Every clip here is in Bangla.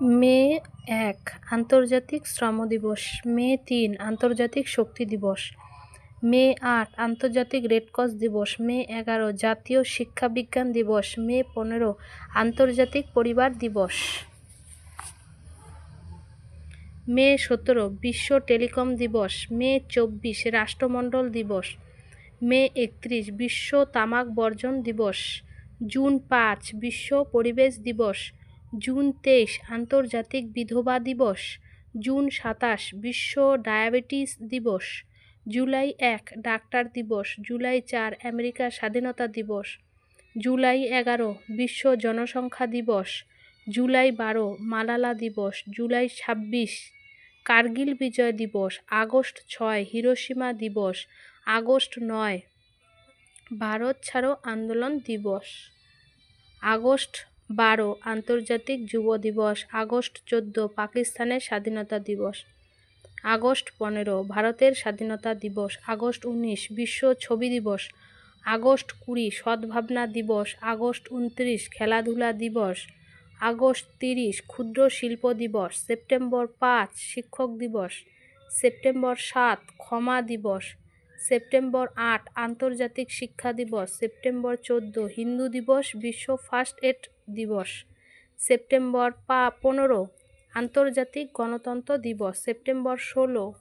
মে ১ আন্তর্জাতিক শ্রম দিবস, মে ৩ আন্তর্জাতিক শক্তি দিবস, মে ৮ আন্তর্জাতিক রেডক্রস দিবস, মে ১১ জাতীয় শিক্ষা বিজ্ঞান দিবস, মে ১৫ আন্তর্জাতিক পরিবার দিবস, মে ১৭ বিশ্ব টেলিকম দিবস, মে ২৪ রাষ্ট্রমণ্ডল দিবস, মে ৩১ বিশ্ব তামাক বর্জন দিবস, জুন ৫ বিশ্ব পরিবেশ দিবস, জুন ২৩ আন্তর্জাতিক বিধবা দিবস, জুন ২৭ বিশ্ব ডায়াবেটিস দিবস, জুলাই ১ ডাক্তার দিবস, জুলাই ৪ আমেরিকা স্বাধীনতা দিবস, জুলাই ১১ বিশ্ব জনসংখ্যা দিবস, জুলাই ১২ মালালা দিবস, জুলাই ২৬ কার্গিল বিজয় দিবস, আগস্ট ৬ হিরোশিমা দিবস, আগস্ট ৯ ভারত ছাড়ো আন্দোলন দিবস, আগস্ট ১২ আন্তর্জাতিক যুব দিবস, আগস্ট ১৪ পাকিস্তানের স্বাধীনতা দিবস, আগস্ট ১৫ ভারতের স্বাধীনতা দিবস, আগস্ট ১৯ বিশ্ব ছবি দিবস, আগস্ট ২০ সদ্ভাবনা দিবস, আগস্ট ২৯ খেলাধুলা দিবস, আগস্ট ৩০ ক্ষুদ্র শিল্প দিবস, সেপ্টেম্বর ৫ শিক্ষক দিবস, সেপ্টেম্বর ৭ ক্ষমা দিবস, সেপ্টেম্বর ৮ আন্তর্জাতিক শিক্ষা দিবস, সেপ্টেম্বর ১৪ হিন্দু দিবস বিশ্ব ফার্স্ট এড দিবস, সেপ্টেম্বর ১৫ আন্তর্জাতিক গণতন্ত্র দিবস, সেপ্টেম্বর ১৬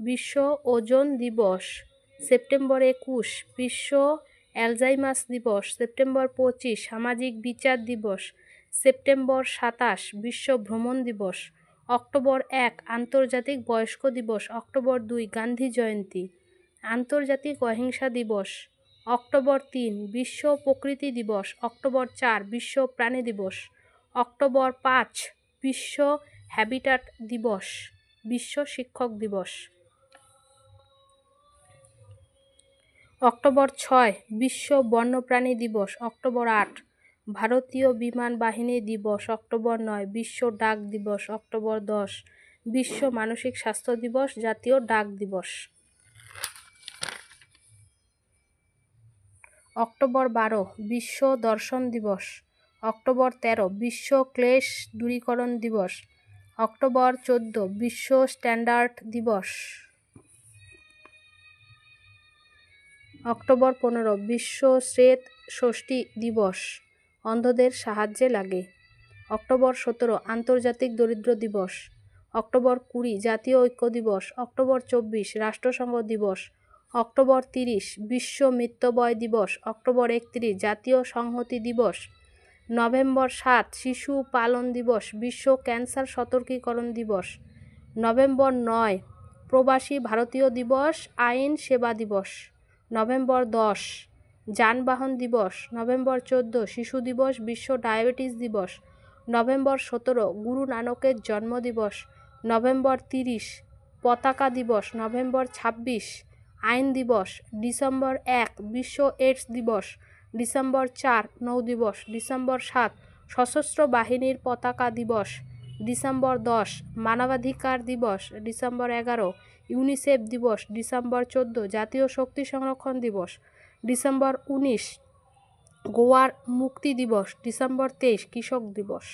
বিশ্ব ওজোন দিবস, সেপ্টেম্বর ২১ বিশ্ব অ্যালজাইমার্স দিবস, সেপ্টেম্বর ২৫ সামাজিক বিচার দিবস, সেপ্টেম্বর ২৭ বিশ্ব ভ্রমণ দিবস, অক্টোবর ১ আন্তর্জাতিক বয়স্ক দিবস, অক্টোবর ২ গান্ধী জয়ন্তী, আন্তর্জাতিক অহিংসা দিবস, অক্টোবর ৩ বিশ্ব প্রকৃতি দিবস, অক্টোবর ৪ বিশ্ব প্রাণী দিবস, অক্টোবর ৫ বিশ্ব হ্যাবিটাট দিবস, বিশ্ব শিক্ষক দিবস, অক্টোবর ৬ বিশ্ব বন্যপ্রাণী দিবস, অক্টোবর ৮ ভারতীয় বিমান বাহিনী দিবস, অক্টোবর ৯ বিশ্ব ডাক দিবস, অক্টোবর ১০ বিশ্ব মানসিক স্বাস্থ্য দিবস, জাতীয় ডাক দিবস, অক্টোবর ১২ বিশ্ব দর্শন দিবস, অক্টোবর ১৩ বিশ্ব ক্লেশ দূরীকরণ দিবস, অক্টোবর ১৪ বিশ্ব স্ট্যান্ডার্ড দিবস, অক্টোবর ১৫ বিশ্ব শ্বেত ষষ্ঠী দিবস, অন্ধদের সাহায্যে লাগে, অক্টোবর ১৭ আন্তর্জাতিক দরিদ্র দিবস, অক্টোবর ২০ জাতীয় ঐক্য দিবস, অক্টোবর ২৪ রাষ্ট্রসংঘ দিবস, অক্টোবর ৩০ বিশ্ব মিতব্যয় দিবস, অক্টোবর ৩১ জাতীয় সংহতি দিবস, নভেম্বর ৭ শিশু পালন দিবস, বিশ্ব ক্যান্সার সতর্কীকরণ দিবস, নভেম্বর ৯ প্রবাসী ভারতীয় দিবস, আইন সেবা দিবস, নভেম্বর ১০ যানবাহন দিবস, নভেম্বর ১৪ শিশু দিবস, বিশ্ব ডায়াবেটিস দিবস, নভেম্বর ১৭ গুরু নানকের জন্মদিবস, নভেম্বর ৩০ পতাকা দিবস, নভেম্বর ২৬ আইন দিবস, ডিসেম্বর ১ বিশ্ব এইডস দিবস, ডিসেম্বর ৪ নৌ দিবস, ডিসেম্বর ৭ সশস্ত্র বাহিনীর পতাকা দিবস, ডিসেম্বর ১০ মানবাধিকার দিবস, ডিসেম্বর ১১ ইউনিসেফ দিবস, ডিসেম্বর ১৪ জাতীয় শক্তি সংরক্ষণ দিবস, ডিসেম্বর ১৯ গোয়ার মুক্তি দিবস, ডিসেম্বর ২৩ কৃষক দিবস।